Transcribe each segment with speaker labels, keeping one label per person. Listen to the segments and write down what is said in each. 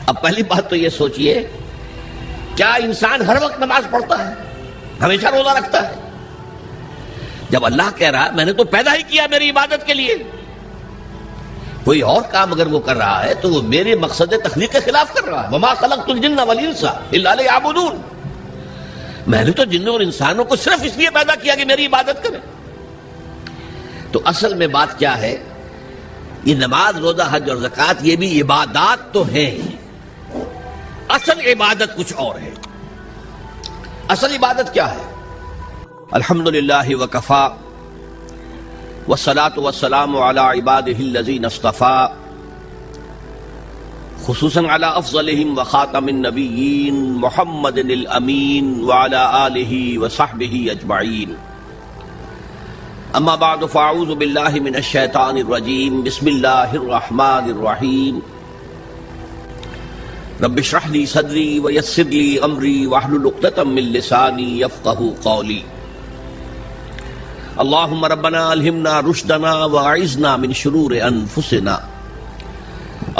Speaker 1: اب پہلی بات تو یہ سوچئے، کیا انسان ہر وقت نماز پڑھتا ہے، ہمیشہ روزہ رکھتا ہے؟ جب اللہ کہہ رہا ہے میں نے تو پیدا ہی کیا میری عبادت کے لیے، کوئی اور کام اگر وہ کر رہا ہے تو وہ میرے مقصد تخلیق کے خلاف کر رہا ہے۔ وما خلقت الجن والانس الا لیعبدون، میں نے تو جنوں اور انسانوں کو صرف اس لیے پیدا کیا کہ میری عبادت کریں۔ تو اصل میں بات کیا ہے، یہ نماز، روزہ، حج اور زکوٰۃ یہ بھی عبادات تو ہیں، اصل عبادت کچھ اور ہے۔ اصل عبادت کیا ہے؟ الحمدللہ وکفا والصلاة والسلام علی عباده الذین اصطفیٰ، خصوصاً علی افضلہم وخاتم النبیین محمد الامین وعلی آلہ وصحبہ اجمعین۔ اما بعد فاعوذ باللہ من الشیطان الرجیم، بسم اللہ الرحمن الرحیم۔ رب اشرح لی صدری ویسر لی امری واحلل عقدۃ من لسانی یفقہوا قولی۔ اللہم ربنا الہمنا رشدنا واعذنا من شرور انفسنا،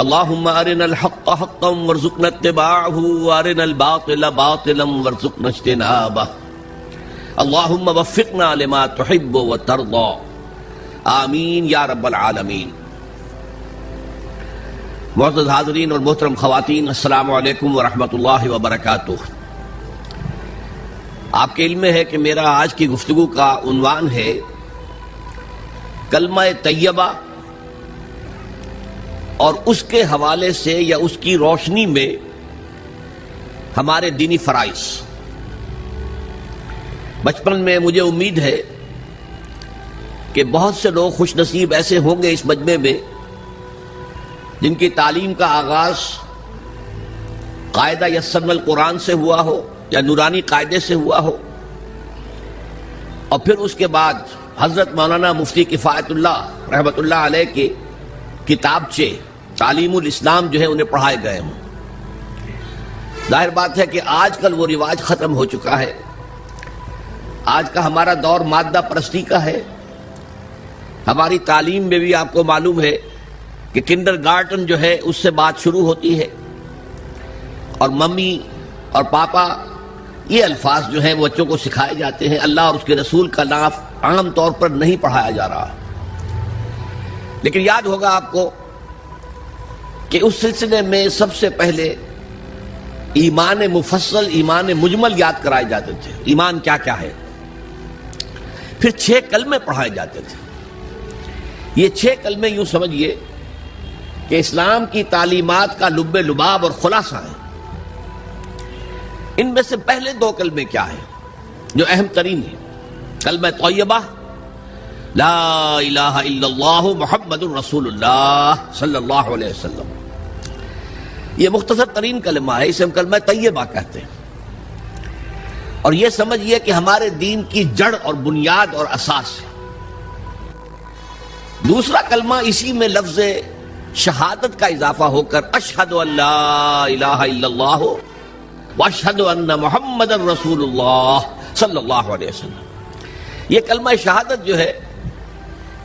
Speaker 1: اللہم ارنا الحق حقا وارزقنا اتباعہ وارنا الباطل باطلا وارزقنا اجتنابہ، اللہم وفقنا لما تحب وترضى، آمین یا رب العالمین۔ معزز حاضرین اور محترم خواتین، السلام علیکم ورحمۃ اللہ وبرکاتہ۔ آپ کے علم میں ہے کہ میرا آج کی گفتگو کا عنوان ہے کلمہ طیبہ، اور اس کے حوالے سے یا اس کی روشنی میں ہمارے دینی فرائض۔ بچپن میں مجھے امید ہے کہ بہت سے لوگ خوش نصیب ایسے ہوں گے اس مجمع میں جن کی تعلیم کا آغاز قاعدہ یسرنا القرآن سے ہوا ہو یا نورانی قاعدے سے ہوا ہو، اور پھر اس کے بعد حضرت مولانا مفتی کفایت اللہ رحمۃ اللہ علیہ کے کتابچے تعلیم الاسلام جو ہے انہیں پڑھائے گئے ہوں۔ ظاہر بات ہے کہ آج کل وہ رواج ختم ہو چکا ہے، آج کا ہمارا دور مادہ پرستی کا ہے۔ ہماری تعلیم میں بھی آپ کو معلوم ہے کہ کنڈر گارٹن جو ہے اس سے بات شروع ہوتی ہے، اور ممی اور پاپا یہ الفاظ جو ہیں وہ بچوں کو سکھائے جاتے ہیں۔ اللہ اور اس کے رسول کا نام عام طور پر نہیں پڑھایا جا رہا، لیکن یاد ہوگا آپ کو کہ اس سلسلے میں سب سے پہلے ایمان مفصل، ایمان مجمل یاد کرائے جاتے تھے۔ ایمان کیا کیا ہے، پھر 6 کلمے پڑھائے جاتے تھے۔ یہ 6 کلمے یوں سمجھیے کہ اسلام کی تعلیمات کا لب لباب اور خلاصہ ہے۔ ان میں سے پہلے 2 کلمے کیا ہیں جو اہم ترین ہیں؟ کلمہ طیبہ، لا الہ الا اللہ محمد الرسول اللہ صلی اللہ علیہ وسلم۔ یہ مختصر ترین کلمہ ہے، اسے ہم کلمہ طیبہ کہتے ہیں، اور یہ سمجھیے کہ ہمارے دین کی جڑ اور بنیاد اور اساس ہے۔ دوسرا کلمہ اسی میں لفظ شہادت کا اضافہ ہو کر اشہد ان لا الہ الا اللہ واشہد ان محمد الرسول اللہ صلی اللہ علیہ وسلم۔ یہ کلمہ شہادت جو ہے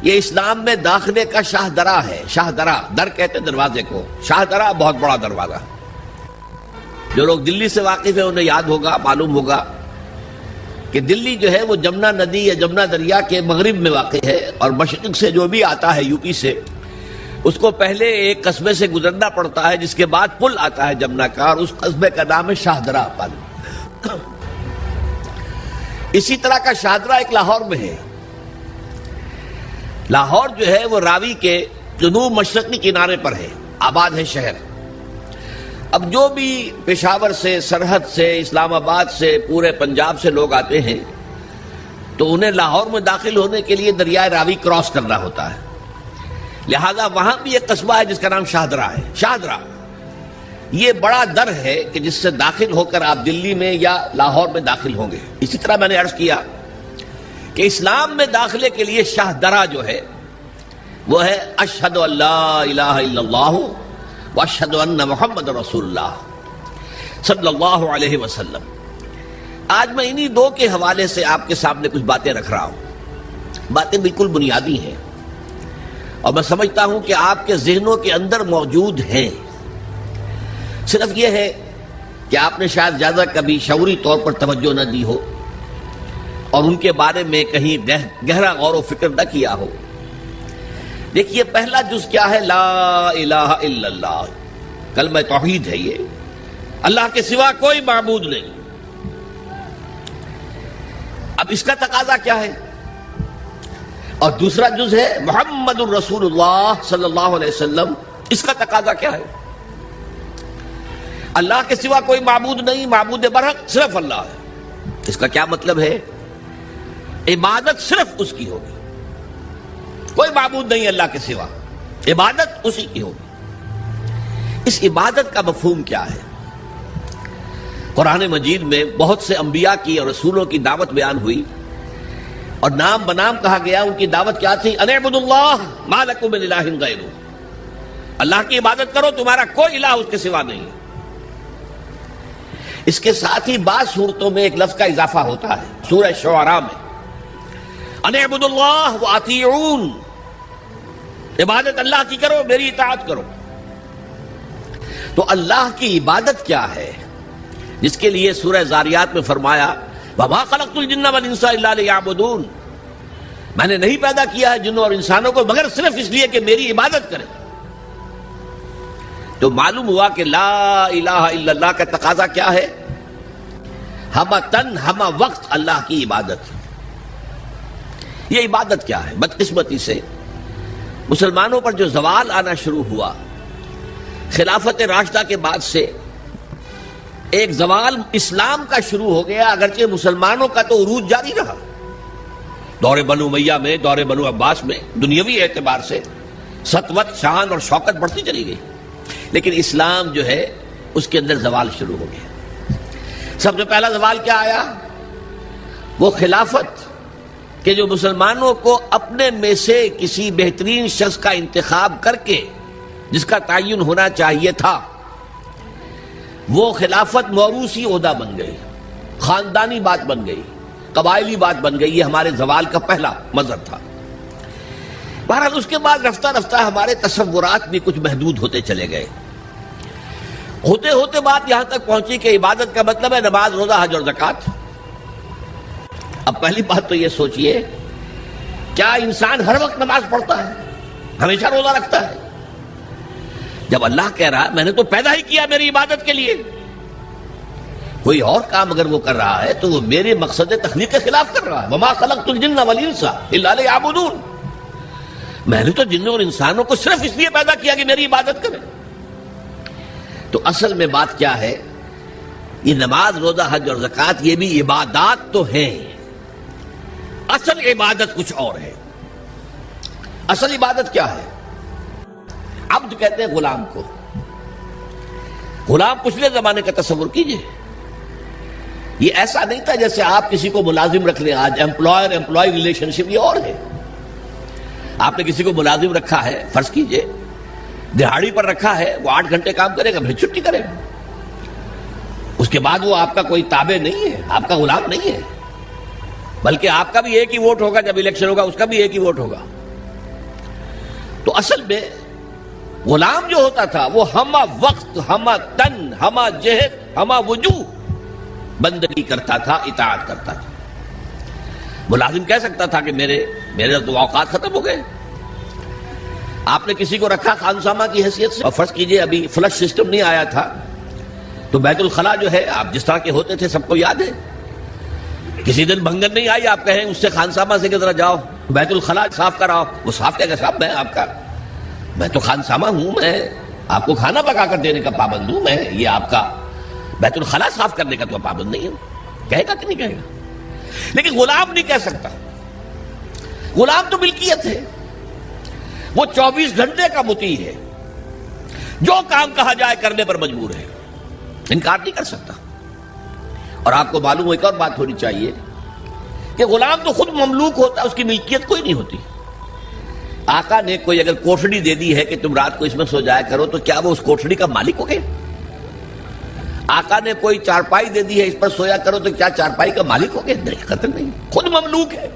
Speaker 1: یہ اسلام میں داخلے کا شاہ درا ہے۔ شاہ درا، در کہتے ہیں دروازے کو، شاہ درا بہت بڑا دروازہ۔ جو لوگ دلی سے واقف ہیں انہیں یاد ہوگا، معلوم ہوگا کہ دلی جو ہے وہ جمنا ندی یا جمنا دریا کے مغرب میں واقع ہے، اور مشرق سے جو بھی آتا ہے یو پی سے، اس کو پہلے ایک قصبے سے گزرنا پڑتا ہے، جس کے بعد پل آتا ہے جمنا کا، اور اس قصبے کا نام ہے شاہ درا پل۔ اسی طرح کا شاہ درا ایک لاہور میں ہے۔ لاہور جو ہے وہ راوی کے جنوب مشرقی کنارے پر ہے، آباد ہے شہر۔ اب جو بھی پشاور سے، سرحد سے، اسلام آباد سے، پورے پنجاب سے لوگ آتے ہیں تو انہیں لاہور میں داخل ہونے کے لیے دریائے راوی کراس کرنا ہوتا ہے، لہذا وہاں بھی ایک قصبہ ہے جس کا نام شاہ درا ہے۔ شاہ درا یہ بڑا در ہے کہ جس سے داخل ہو کر آپ دلی میں یا لاہور میں داخل ہوں گے۔ اسی طرح میں نے عرض کیا کہ اسلام میں داخلے کے لیے شاہ درا جو ہے وہ ہے اشہد ان لا الہ الا اللہ واشہد ان محمد رسول اللہ صلی اللہ علیہ وسلم۔ آج میں انہی 2 کے حوالے سے آپ کے سامنے کچھ باتیں رکھ رہا ہوں۔ باتیں بالکل بنیادی ہیں، اور میں سمجھتا ہوں کہ آپ کے ذہنوں کے اندر موجود ہیں، صرف یہ ہے کہ آپ نے شاید زیادہ کبھی شعوری طور پر توجہ نہ دی ہو اور ان کے بارے میں کہیں گہرا غور و فکر نہ کیا ہو. دیکھیے پہلا جز کیا ہے؟ لا الہ الا اللہ، کلمہ توحید ہے. یہ اللہ کے سوا کوئی معبود نہیں. اب اس کا تقاضا کیا ہے؟ اور دوسرا جز ہے محمد الرسول اللہ صلی اللہ علیہ وسلم. اس کا تقاضا کیا ہے؟ اللہ کے سوا کوئی معبود نہیں، معبود برحق صرف اللہ ہے. اس کا کیا مطلب ہے؟ عبادت صرف اس کی ہوگی، کوئی معبود نہیں اللہ کے سوا، عبادت اسی کی ہوگی. اس عبادت کا مفہوم کیا ہے؟ قرآن مجید میں بہت سے انبیاء کی اور رسولوں کی دعوت بیان ہوئی اور نام بنام کہا گیا. ان کی دعوت کیا تھی؟ ان اعبدوا اللہ ما لکم من الہ غیرہ، اللہ کی عبادت کرو، تمہارا کوئی الہ اس کے سوا نہیں. اس کے ساتھ ہی بعض صورتوں میں ایک لفظ کا اضافہ ہوتا ہے. سورہ شعراء میں ان اعبدوا اللہ واطیعون، عبادت اللہ کی کرو، میری اطاعت کرو. تو اللہ کی عبادت کیا ہے جس کے لیے سورہ زاریات میں فرمایا وَمَا خَلَقْتُ الْجِنَّ وَالْإِنسَ إِلَّا لِيَعْبُدُونَ، میں نے نہیں پیدا کیا ہے جنوں اور انسانوں کو مگر صرف اس لیے کہ میری عبادت کریں. تو معلوم ہوا کہ لا الہ الا اللہ کا تقاضا کیا ہے؟ ہمہ تن ہمہ وقت اللہ کی عبادت. یہ عبادت کیا ہے؟ بدقسمتی سے مسلمانوں پر جو زوال آنا شروع ہوا خلافت راشدہ کے بعد سے، ایک زوال اسلام کا شروع ہو گیا، اگرچہ مسلمانوں کا تو عروج جاری رہا. دور بنو امیہ میں، دور بنو عباس میں دنیاوی اعتبار سے سطوت، شان اور شوکت بڑھتی چلی گئی، لیکن اسلام جو ہے اس کے اندر زوال شروع ہو گیا. سب سے پہلا زوال کیا آیا؟ وہ خلافت کہ جو مسلمانوں کو اپنے میں سے کسی بہترین شخص کا انتخاب کر کے جس کا تعین ہونا چاہیے تھا، وہ خلافت موروثی عہدہ بن گئی، خاندانی بات بن گئی، قبائلی بات بن گئی. یہ ہمارے زوال کا پہلا مظہر تھا. بہرحال اس کے بعد رفتہ رفتہ ہمارے تصورات بھی کچھ محدود ہوتے چلے گئے. ہوتے ہوتے بات یہاں تک پہنچی کہ عبادت کا مطلب ہے نماز، روزہ، حج اور زکوٰۃ. اب پہلی بات تو یہ سوچئے، کیا انسان ہر وقت نماز پڑھتا ہے، ہمیشہ روزہ رکھتا ہے؟ جب اللہ کہہ رہا ہے میں نے تو پیدا ہی کیا میری عبادت کے لیے، کوئی اور کام اگر وہ کر رہا ہے تو وہ میرے مقصد تخلیق کے خلاف کر رہا ہے. وَمَا خَلَقْتُ الْجِنَّ وَالْإِنسَ إِلَّا لِيَعْبُدُونَ، میں نے تو جنوں اور انسانوں کو صرف اس لیے پیدا کیا کہ میری عبادت کریں. تو اصل میں بات کیا ہے؟ یہ نماز، روزہ، حج اور زکوٰۃ یہ بھی عبادات تو ہیں، اصل عبادت کچھ اور ہے. اصل عبادت کیا ہے؟ عبد کہتے ہیں غلام کو. غلام پچھلے زمانے کا تصور کیجئے، یہ ایسا نہیں تھا جیسے آپ کسی کو ملازم رکھ لیں. آج امپلائر امپلائی ریلیشن شپ یہ اور ہے. آپ نے کسی کو ملازم رکھا ہے، فرض کیجئے دہاڑی پر رکھا ہے، وہ 8 گھنٹے کام کرے گا پھر چھٹی کرے گا. اس کے بعد وہ آپ کا کوئی تابع نہیں ہے، آپ کا غلام نہیں ہے، بلکہ آپ کا بھی ایک ہی ووٹ ہوگا. جب الیکشن ہوگا اس کا بھی ایک ہی ووٹ ہوگا. تو اصل میں غلام جو ہوتا تھا وہ ہمہ وقت، ہمہ تن، ہمہ جہد، ہمہ وجوہ بندگی کرتا تھا، اطاعت کرتا تھا. ملازم کہہ سکتا تھا کہ میرے تو اوقات ختم ہو گئے. آپ نے کسی کو رکھا خانسامہ کی حیثیت سے، اور فرض کیجئے ابھی فلش سسٹم نہیں آیا تھا تو بیت الخلاء جو ہے آپ جس طرح کے ہوتے تھے سب کو یاد ہے. کسی دن بھنگن نہیں آئی، آپ کہیں اس سے خانسامہ سے کہ ذرا جاؤ بیت الخلاء صاف کراؤ. وہ صاف کیا کہ صاحب میں تو خانسامہ ہوں، میں آپ کو کھانا پکا کر دینے کا پابند ہوں، میں یہ آپ کا بیت الخلاء صاف کرنے کا تو پابند نہیں ہوں. کہے گا کہ نہیں کہے گا؟ لیکن غلام نہیں کہہ سکتا. غلام تو ملکیت ہے، وہ 24 گھنٹے کا مطیع ہے، جو کام کہا جائے کرنے پر مجبور ہے، انکار نہیں کر سکتا. اور آپ کو معلوم ہو ایک اور بات ہونی چاہیے کہ غلام تو خود مملوک ہوتا ہے، اس کی ملکیت کوئی نہیں ہوتی. آقا نے کوئی اگر کوٹھڑی دے دی ہے کہ تم رات کو اس میں سو جایا کرو تو کیا وہ اس کوٹھڑی کا مالک ہو گئے؟ آقا نے کوئی چارپائی دے دی ہے اس پر سویا کرو تو کیا چارپائی کا مالک ہو گئے؟ نہیں، قطعاً نہیں، خود مملوک ہے.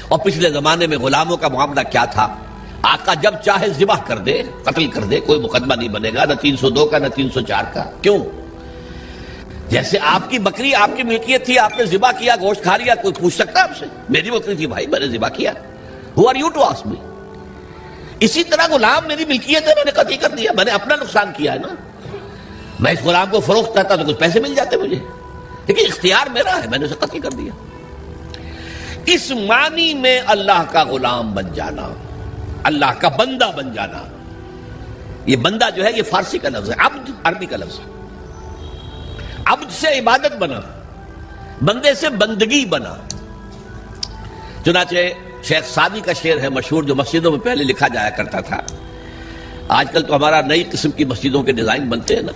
Speaker 1: اور پچھلے زمانے میں غلاموں کا معاملہ کیا تھا؟ آقا جب چاہے ذبح کر دے، قتل کر دے، کوئی مقدمہ نہیں بنے گا، نہ 302 کا نہ 304 کا۔ کیوں؟ جیسے آپ کی بکری آپ کی ملکیت تھی، آپ نے ذبح کیا، گوشت کھا لیا، کوئی پوچھ سکتا آپ سے؟ میری بکری تھی بھائی، میں نے ذبح کیا، Who are you to ask me؟ اسی طرح غلام میری ملکیت ہے، میں نے قتل کر دیا، میں نے اپنا نقصان کیا ہے نا۔ میں اس غلام کو فروخت کرتا تو کچھ پیسے مل جاتے مجھے، لیکن اختیار میرا ہے، میں نے اسے قتل کر دیا۔ اس معنی میں اللہ کا غلام بن جانا، اللہ کا بندہ بن جانا، یہ بندہ جو ہے یہ فارسی کا لفظ ہے، عبد عربی کا لفظ ہے۔ عبد سے عبادت بنا، بندے سے بندگی بنا۔ چنانچہ شیخ سعدی کا شعر ہے مشہور، جو مسجدوں میں پہلے لکھا جایا کرتا تھا۔ آج کل تو ہمارا نئی قسم کی مسجدوں کے ڈیزائن بنتے ہیں نا،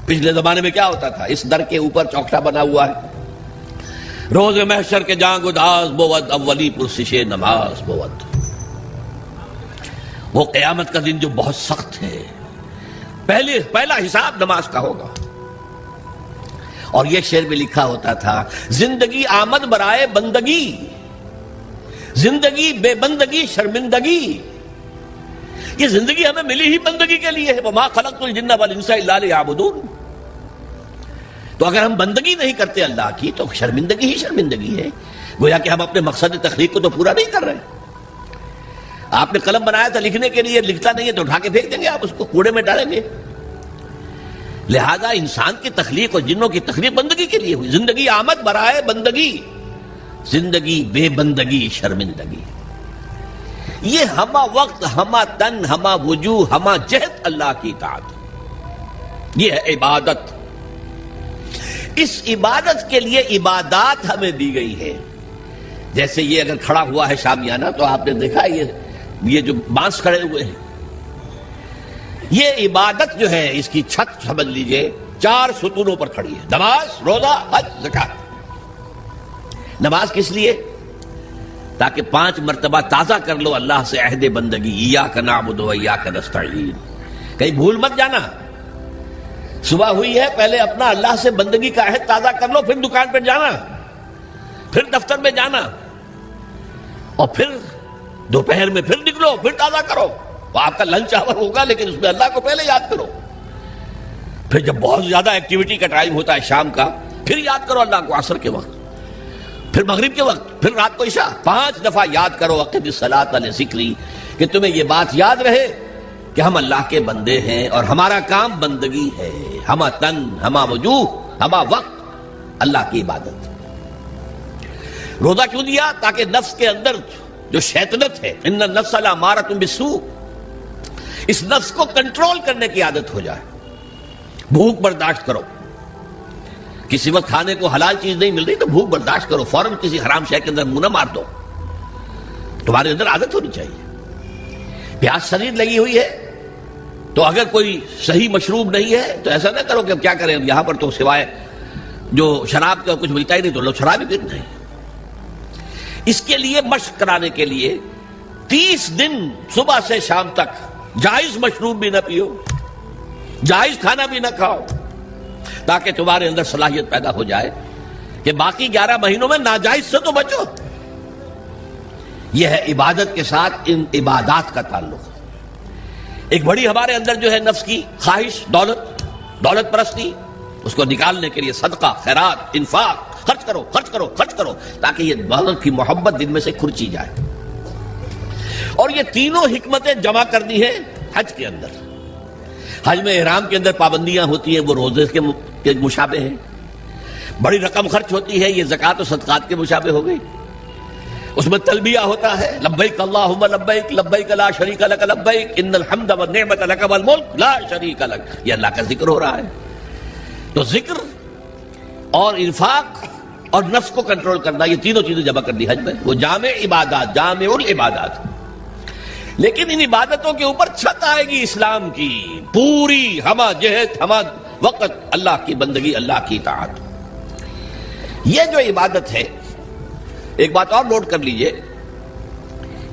Speaker 1: پچھلے زمانے میں کیا ہوتا تھا؟ اس در کے اوپر چوکٹا بنا ہوا ہے، روز محشر کے جاں گداز بود، اولی پرسش نماز بود۔ وہ قیامت کا دن جو بہت سخت ہے، پہلا حساب نماز کا ہوگا۔ اور یہ شعر میں لکھا ہوتا تھا، زندگی آمد برائے بندگی، زندگی بے بندگی شرمندگی۔ یہ زندگی ہمیں ملی ہی بندگی کے لیے ہے، وما خلقت الجن والانس الا لیعبدون۔ تو اگر ہم بندگی نہیں کرتے اللہ کی تو شرمندگی ہی شرمندگی ہے، گویا کہ ہم اپنے مقصد تخلیق کو تو پورا نہیں کر رہے۔ آپ نے قلم بنایا تھا لکھنے کے لیے، لکھتا نہیں ہے تو اٹھا کے پھینک دیں گے، آپ اس کو کوڑے میں ڈالیں گے۔ لہذا انسان کی تخلیق اور جنوں کی تخلیق بندگی کے لیے ہوئی۔ زندگی آمد برائے بندگی، زندگی بے بندگی شرمندگی۔ یہ ہمہ وقت، ہمہ تن، ہمہ وجوہ، ہمہ جہد اللہ کی اطاعت، یہ ہے عبادت۔ اس عبادت کے لیے عبادات ہمیں دی گئی ہے۔ جیسے یہ اگر کھڑا ہوا ہے شامیانہ تو آپ نے دیکھا یہ جو بانس کھڑے ہوئے ہیں، یہ عبادت جو ہے اس کی چھت سمجھ لیجئے 4 ستونوں پر کھڑی ہے، نماز، روزہ، حج، زکات۔ نماز کس لیے؟ تاکہ 5 مرتبہ تازہ کر لو اللہ سے عہد بندگی، ایاک نعبد و ایاک نستعین۔ کہیں بھول مت جانا، صبح ہوئی ہے پہلے اپنا اللہ سے بندگی کا عہد تازہ کر لو، پھر دکان پہ جانا، پھر دفتر میں جانا، اور پھر دوپہر میں پھر نکلو، پھر تازہ کرو۔ وہ آپ کا لنچ آور ہوگا لیکن اس میں اللہ کو پہلے یاد کرو۔ پھر جب بہت زیادہ ایکٹیویٹی کا ٹائم ہوتا ہے شام کا، پھر یاد کرو اللہ کو عصر کے وقت، پھر مغرب کے وقت، پھر رات کو عشاء، 5 دفعہ یاد کرو اقم الصلاۃ لذکری، کہ تمہیں یہ بات یاد رہے کہ ہم اللہ کے بندے ہیں اور ہمارا کام بندگی ہے، ہمہ تن، ہمہ وجوہ، ہمہ وقت اللہ کی عبادت۔ روزہ کیوں دیا؟ تاکہ نفس کے اندر جو شیطنت ہے، ان النفس لامارۃ بالسوء، اس نفس کو کنٹرول کرنے کی عادت ہو جائے۔ بھوک برداشت کرو، کسی وقت کھانے کو حلال چیز نہیں مل رہی تو بھوک برداشت کرو، فوراً کسی حرام شے کے اندر منہ نہ مار دو، تمہارے اندر عادت ہونی چاہیے۔ پیاس شدید لگی ہوئی ہے تو اگر کوئی صحیح مشروب نہیں ہے تو ایسا نہ کرو کہ اب کیا کریں، یہاں پر تو سوائے جو شراب کا کچھ ملتا ہی نہیں تو لو شراب ہی پینا ہے۔ اس کے لیے مشق کرانے کے لیے 30 دن صبح سے شام تک جائز مشروب بھی نہ پیو، جائز کھانا بھی نہ کھاؤ، تاکہ تمہارے اندر صلاحیت پیدا ہو جائے کہ باقی 11 مہینوں میں ناجائز سے تو بچو۔ یہ ہے عبادت کے ساتھ ان عبادات کا تعلق۔ ایک بڑی ہمارے اندر جو ہے نفس کی خواہش، دولت پرستی، اس کو نکالنے کے لیے صدقہ، خیرات، انفاق، خرچ کرو خرچ کرو خرچ کرو، تاکہ یہ دولت کی محبت دل میں سے کھرچی جائے۔ اور یہ تینوں حکمتیں جمع کر دی ہیں حج کے اندر۔ حج میں احرام کے اندر پابندیاں ہوتی ہیں، وہ روزے کے مشابہ ہیں۔ بڑی رقم خرچ ہوتی ہے، یہ زکوٰۃ و صدقات کے مشابہ ہو گئی۔ اس میں تلبیہ ہوتا ہے، لبیک اللہم لبیک لبیک لا شریک لک لبیک ان الحمد والنعمت لک والملک لا شریک لک، یہ اللہ کا ذکر ہو رہا ہے۔ تو ذکر اور انفاق اور نفس کو کنٹرول کرنا، یہ تینوں چیزیں جمع کر دی حج میں، وہ جامع عبادات، جامع العبادات۔ لیکن ان عبادتوں کے اوپر چھت آئے گی اسلام کی پوری، ہمہ جہت، ہمہ وقت اللہ کی بندگی، اللہ کی اطاعت۔ یہ جو عبادت ہے، ایک بات اور نوٹ کر لیجئے،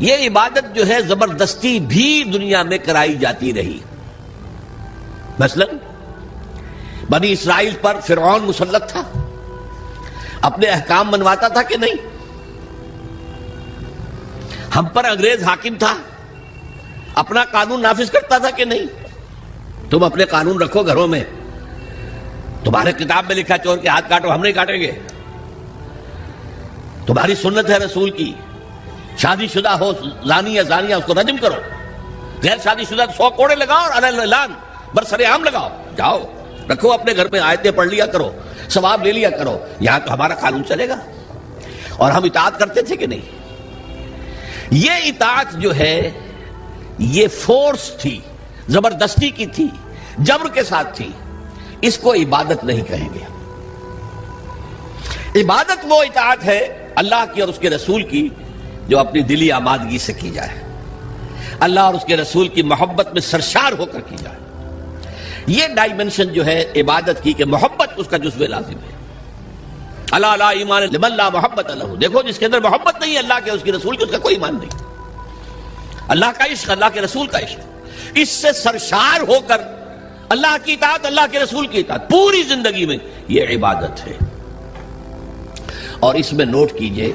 Speaker 1: یہ عبادت جو ہے زبردستی بھی دنیا میں کرائی جاتی رہی۔ مثلا بنی اسرائیل پر فرعون مسلط تھا، اپنے احکام منواتا تھا کہ نہیں؟ ہم پر انگریز حاکم تھا، اپنا قانون نافذ کرتا تھا کہ نہیں؟ تم اپنے قانون رکھو گھروں میں. تمہارے کتاب میں لکھا چور کے ہاتھ کاٹو، ہم نہیں کاٹیں گے. تمہاری سنت ہے رسول کی، شادی شدہ ہو زانی یا زانیہ اس کو رجم کرو، غیر شادی شدہ 100 کوڑے لگاؤ اور اعلان برسر عام لگاؤ. جاؤ رکھو اپنے گھر میں، آیتیں پڑھ لیا کرو، ثواب لے لیا کرو. یہاں تو ہمارا قانون چلے گا. اور ہم اطاعت کرتے تھے کہ نہیں؟ یہ اطاعت جو ہے یہ فورس تھی، زبردستی کی تھی، جبر کے ساتھ تھی. اس کو عبادت نہیں کہیں گے. عبادت وہ اطاعت ہے اللہ کی اور اس کے رسول کی جو اپنی دلی آمادگی سے کی جائے، اللہ اور اس کے رسول کی محبت میں سرشار ہو کر کی جائے. یہ ڈائمنشن جو ہے عبادت کی کہ محبت اس کا جزو لازم ہے. اللہ لا ایمان لمن لا محبت لہ. دیکھو جس کے اندر محبت نہیں ہے اللہ کے اس کے رسول کی، اس کا کوئی ایمان نہیں. اللہ کا عشق، اللہ کے رسول کا عشق، اس سے سرشار ہو کر اللہ کی اطاعت، اللہ کے رسول کی اطاعت پوری زندگی میں، یہ عبادت ہے. اور اس میں نوٹ کیجئے،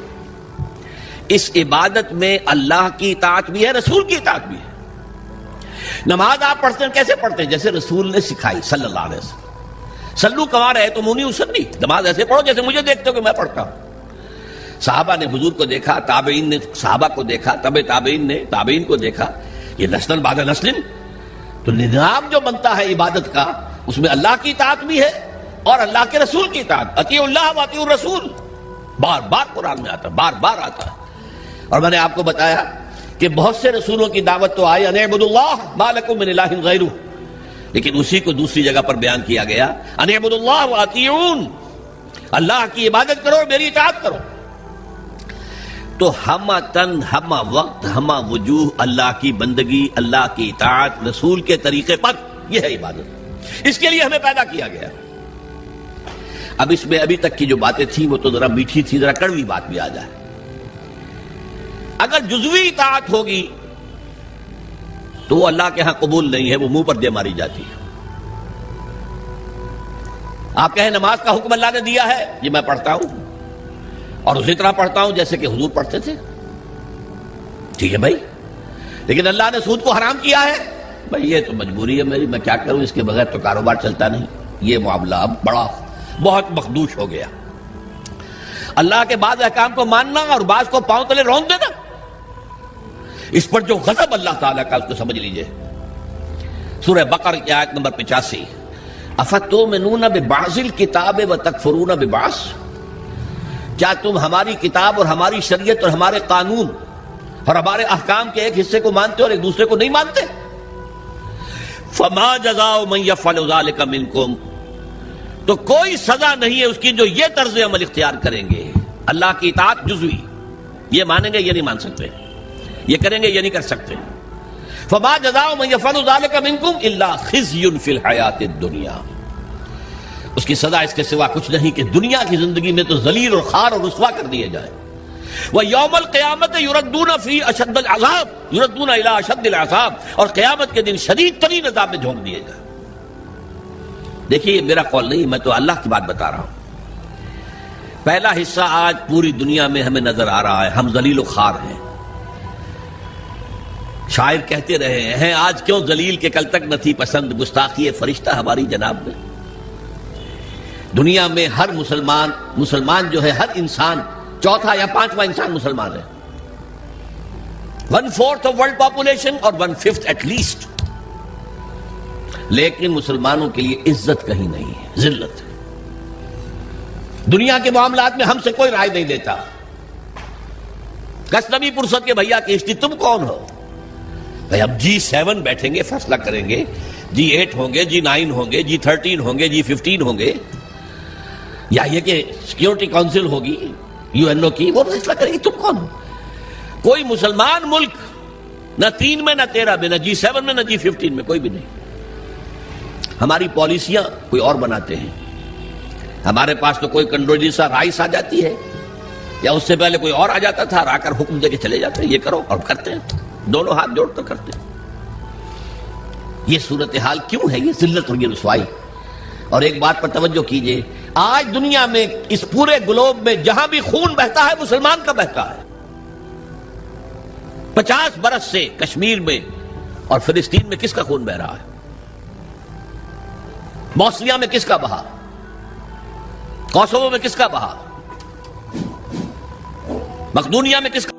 Speaker 1: اس عبادت میں اللہ کی اطاعت بھی ہے، رسول کی اطاعت بھی ہے. نماز آپ پڑھتے ہیں کیسے پڑھتے ہیں؟ جیسے رسول نے سکھائی صلی اللہ علیہ وسلم. سلو کما رہے تو منی اسلی، نماز ایسے پڑھو جیسے مجھے دیکھتے ہو کہ میں پڑھتا ہوں. صحابہ نے حضور کو دیکھا، تابعین نے صحابہ کو دیکھا، تابعین نے تابعین کو دیکھا. یہ نسل بعد نسل. تو نظام جو بنتا ہے عبادت کا، اس میں اللہ کی اطاعت بھی ہے اور اللہ کے رسول کی اطاعت. اطیعوا اللہ واطیعوا الرسول بار بار قرآن میں آتا ہے، بار بار آتا ہے. اور میں نے آپ کو بتایا کہ بہت سے رسولوں کی دعوت تو آئی ان اعبدوا اللہ ما لکم من الہ غیرہ، لیکن اسی کو دوسری جگہ پر بیان کیا گیا ان اعبدوا اللہ واطیعون، اللہ کی عبادت کرو اور میری اطاعت کرو. تو ہمہ تن، ہمہ وقت، ہمہ وجوہ اللہ کی بندگی، اللہ کی اطاعت رسول کے طریقے پر، یہ ہے عبادت. اس کے لیے ہمیں پیدا کیا گیا. اب اس میں ابھی تک کی جو باتیں تھیں وہ تو ذرا میٹھی تھی، ذرا کڑوی بات بھی آ جائے. اگر جزوی اطاعت ہوگی تو وہ اللہ کے ہاں قبول نہیں ہے، وہ منہ پر دے ماری جاتی ہے. آپ کہیں نماز کا حکم اللہ نے دیا ہے، یہ میں پڑھتا ہوں اور اسی طرح پڑھتا ہوں جیسے کہ حضور پڑھتے تھے. ٹھیک ہے بھائی، لیکن اللہ نے سود کو حرام کیا ہے. بھائی یہ تو مجبوری ہے میری، میں کیا کروں، اس کے بغیر تو کاروبار چلتا نہیں. یہ معاملہ اب بہت مخدوش ہو گیا. اللہ کے بعض احکام کو ماننا اور بعض کو پاؤں تلے رونک دینا، اس پر جو غضب اللہ تعالیٰ کا، اس کو سمجھ لیجئے. سورہ بقرہ کی آیت نمبر 85، افتؤمنون ببعض الکتاب وتکفرون ببعض. کیا تم ہماری کتاب اور ہماری شریعت اور ہمارے قانون اور ہمارے احکام کے ایک حصے کو مانتے اور ایک دوسرے کو نہیں مانتے؟ فما جزاء من يفعل ذلك منکم، تو کوئی سزا نہیں ہے اس کی جو یہ طرز عمل اختیار کریں گے. اللہ کی اطاعت جزوی، یہ مانیں گے یہ نہیں مان سکتے، یہ کریں گے یہ نہیں کر سکتے. فما جزاء من يفعل ذلك منکم الا خزي في الحیاۃ الدنیا. اس کی سزا اس کے سوا کچھ نہیں کہ دنیا کی زندگی میں تو ذلیل اور خوار اور رسوا کر دیے جائیں. وَيَوْمَ الْقِيَامَةِ يُرَدُّونَ فِي أَشَدِّ الْعَذَابِ، يُرَدُّونَ إِلَىٰ أَشَدِّ الْعَذَابِ، اور قیامت کے دن شدید ترین عذاب میں جھونک دیے جائیں. دیکھیے یہ میرا قول نہیں، میں تو اللہ کی بات بتا رہا ہوں. پہلا حصہ آج پوری دنیا میں ہمیں نظر آ رہا ہے، ہم ذلیل و خوار ہیں. شاعر کہتے رہے ہیں آج کیوں ذلیل کے کل تک نہ تھی پسند، گستاخی فرشتہ ہماری جناب میں. دنیا میں ہر مسلمان جو ہے، ہر انسان چوتھا یا پانچواں انسان مسلمان ہے. 1/4 آف ورلڈ پاپولیشن اور 1/5 ایٹ لیسٹ. لیکن مسلمانوں کے لیے عزت کہیں نہیں ہے، ذلت ہے. دنیا کے معاملات میں ہم سے کوئی رائے نہیں دیتا. کسنوی پرست کے بھیا کشتی، تم کون ہو؟ بھائی اب G7 بیٹھیں گے، فیصلہ کریں گے. G8 ہوں گے، G9 ہوں گے، G13 ہوں گے، G15 ہوں گے، یا یہ کہ سیکیورٹی کونسل ہوگی UNO کی، وہ فیصلہ کرے گی. تم کون ہو؟ کوئی مسلمان ملک نہ 3 میں نہ 13 میں، نہ G7 میں نہ G15 میں، کوئی بھی نہیں. ہماری پالیسیاں کوئی اور بناتے ہیں. ہمارے پاس تو کوئی کنڈولیزا رائس آ جاتی ہے، یا اس سے پہلے کوئی اور آ جاتا تھا، آ کر حکم دے کے چلے جاتے ہیں یہ کرو، اور کرتے ہیں، دونوں ہاتھ جوڑ کر کرتے ہیں. یہ صورتحال کیوں ہے؟ یہ ذلت اور یہ رسوائی. اور ایک بات پر توجہ کیجئے، آج دنیا میں اس پورے گلوب میں جہاں بھی خون بہتا ہے مسلمان کا بہتا ہے. 50 برس سے کشمیر میں اور فلسطین میں کس کا خون بہ رہا ہے؟ بوسنیا میں کس کا بہا؟ کوسوو میں کس کا بہا؟ مقدونیہ میں کس کا